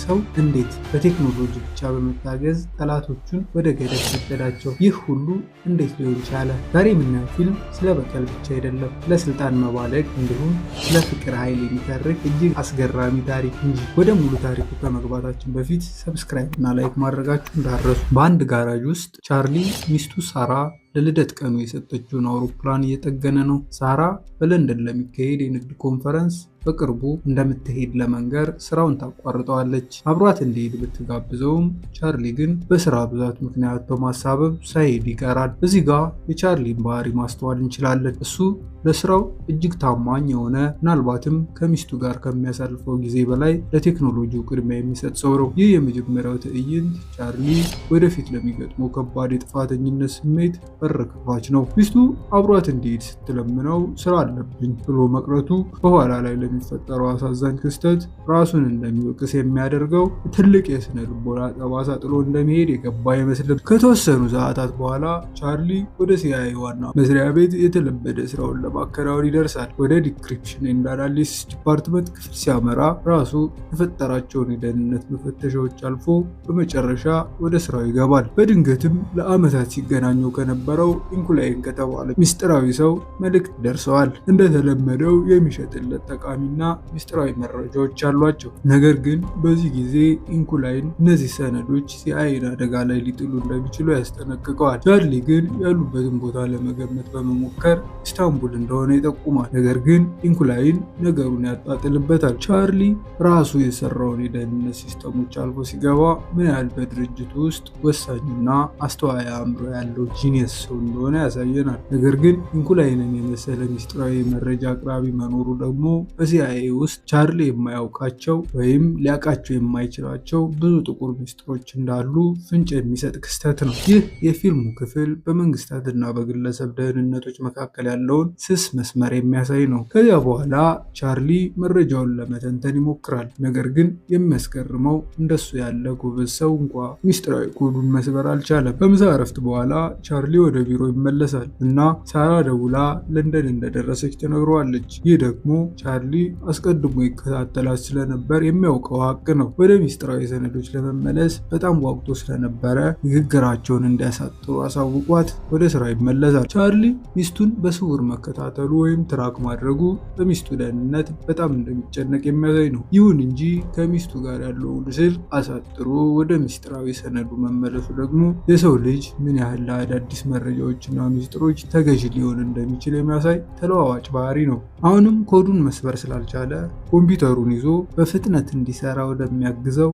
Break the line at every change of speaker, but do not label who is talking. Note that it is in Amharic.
ሰው እንዴት በቴክኖሎጂ ብቻ በመታገዝ ጠላቶቹን ወደ ገደል ሰደዳቸው? ይህ ሁሉ እንዴት ሊሆን ቻለ? ዛሬ የምናየው ፊልም ስለ በቀል ብቻ አይደለም፣ ስለ ስልጣን መባለግ እንዲሁም ስለ ፍቅር ኃይል የሚተርክ እጅግ አስገራሚ ታሪክ እንጂ። ወደ ሙሉ ታሪኩ ከመግባታችን በፊት ሰብስክራይብ እና ላይክ ማድረጋችሁ እንዳትረሱ። በአንድ ጋራጅ ውስጥ ቻርሊ ሚስቱ ሳራ ለልደት ቀኑ የሰጠችውን አውሮፕላን እየጠገነ ነው። ሳራ በለንደን ለሚካሄድ የንግድ ኮንፈረንስ በቅርቡ እንደምትሄድ ለመንገር ስራውን ታቋርጠዋለች። አብሯት እንዲሄድ ብትጋብዘውም ቻርሊ ግን በስራ ብዛት ምክንያት በማሳበብ ሳይሄድ ይቀራል። እዚህ ጋር የቻርሊን ባህሪ ማስተዋል እንችላለን። እሱ ለስራው እጅግ ታማኝ የሆነ ምናልባትም ከሚስቱ ጋር ከሚያሳልፈው ጊዜ በላይ ለቴክኖሎጂው ቅድሚያ የሚሰጥ ሰው ነው። ይህ የመጀመሪያው ትዕይንት ቻርሊ ወደፊት ለሚገጥመው ከባድ የጥፋተኝነት ስሜት በር ከፋች ነው። ሚስቱ አብሯት እንዲሄድ ስትለምነው ስራ አለብኝ ብሎ መቅረቱ በኋላ ላይ ለሚፈጠረው አሳዛኝ ክስተት ራሱን እንደሚወቅስ የሚያደርገው ትልቅ የስነ ልቦና ጠባሳ ጥሎ እንደሚሄድ የገባ አይመስልም። ከተወሰኑ ሰዓታት በኋላ ቻርሊ ወደ ሲአይኤ ዋና መስሪያ ቤት የተለመደ ስራውን ለማከናወን ይደርሳል። ወደ ዲክሪፕሽን ኤንድ አናሊሲስ ዲፓርትመንት ክፍል ሲያመራ ራሱ የፈጠራቸውን የደህንነት መፈተሻዎች አልፎ በመጨረሻ ወደ ስራው ይገባል። በድንገትም ለአመታት ሲገናኘው ከነበረው ኢንኩላይን ከተባለ ሚስጥራዊ ሰው መልእክት ደርሰዋል። እንደተለመደው የሚሸጥለት ጠቃሚና ሚስጥራዊ መረጃዎች አሏቸው። ነገር ግን በዚህ ጊዜ ኢንኩላይን እነዚህ ሰነዶች ሲአይኤን አደጋ ላይ ሊጥሉ እንደሚችሉ ያስጠነቅቀዋል። ቻርሊ ግን ያሉበትን ቦታ ለመገመት በመሞከር ኢስታንቡል እንደሆነ ይጠቁማል። ነገር ግን ኢንኩላይን ነገሩን ያጣጥልበታል። ቻርሊ ራሱ የሰራውን የደህንነት ሲስተሞች አልፎ ሲገባ ምን ያህል በድርጅቱ ውስጥ ወሳኝና አስተዋይ አእምሮ ያለው ጂኒየስ ሰው እንደሆነ ያሳየናል። ነገር ግን ኢንኩላይንን የመሰለ ሚስጥራዊ መረጃ አቅራቢ መኖሩ ደግሞ በሲአይኤ ውስጥ ቻርሊ የማያውቃቸው ወይም ሊያውቃቸው የማይችላቸው ብዙ ጥቁር ሚስጥሮች እንዳሉ ፍንጭ የሚሰጥ ክስተት ነው። ይህ የፊልሙ ክፍል በመንግስታትና በግለሰብ ደህንነቶች መካከል ያለውን ስስ መስመር የሚያሳይ ነው። ከዚያ በኋላ ቻርሊ መረጃውን ለመተንተን ይሞክራል። ነገር ግን የሚያስገርመው እንደሱ ያለ ጎበዝ ሰው እንኳ ሚስጥራዊ ኮዱን መስበር አልቻለም። ከምሳ እረፍት በኋላ ቻርሊ ወደ ቢሮ ይመለሳል እና ሳራ ደውላ ለንደን እንደደረሰች ትነግረዋለች። ይህ ደግሞ ቻርሊ አስቀድሞ ይከታተላት ስለነበር የሚያውቀው ሀቅ ነው። ወደ ሚስጥራዊ ሰነዶች ለመመለስ በጣም ጓጉቶ ስለነበረ ንግግራቸውን እንዲያሳጥሩ አሳውቋት ወደ ስራ ይመለሳል። ቻርሊ ሚስቱን በስውር መከታተሉ ወይም ትራክ ማድረጉ በሚስቱ ደህንነት በጣም እንደሚጨነቅ የሚያሳይ ነው። ይሁን እንጂ ከሚስቱ ጋር ያለውን ስል አሳጥሮ ወደ ሚስጥራዊ ሰነዱ መመለሱ ደግሞ የሰው ልጅ ምን ያህል ለአዳዲስ መረጃዎችና ሚስጥሮች ተገዥ ሊሆን እንደሚችል የሚያሳይ ተለዋዋጭ ባህሪ ነው። አሁንም ኮዱን መስበር ስላልቻለ ኮምፒውተሩን ይዞ በፍጥነት እንዲሰራ ወደሚያግዘው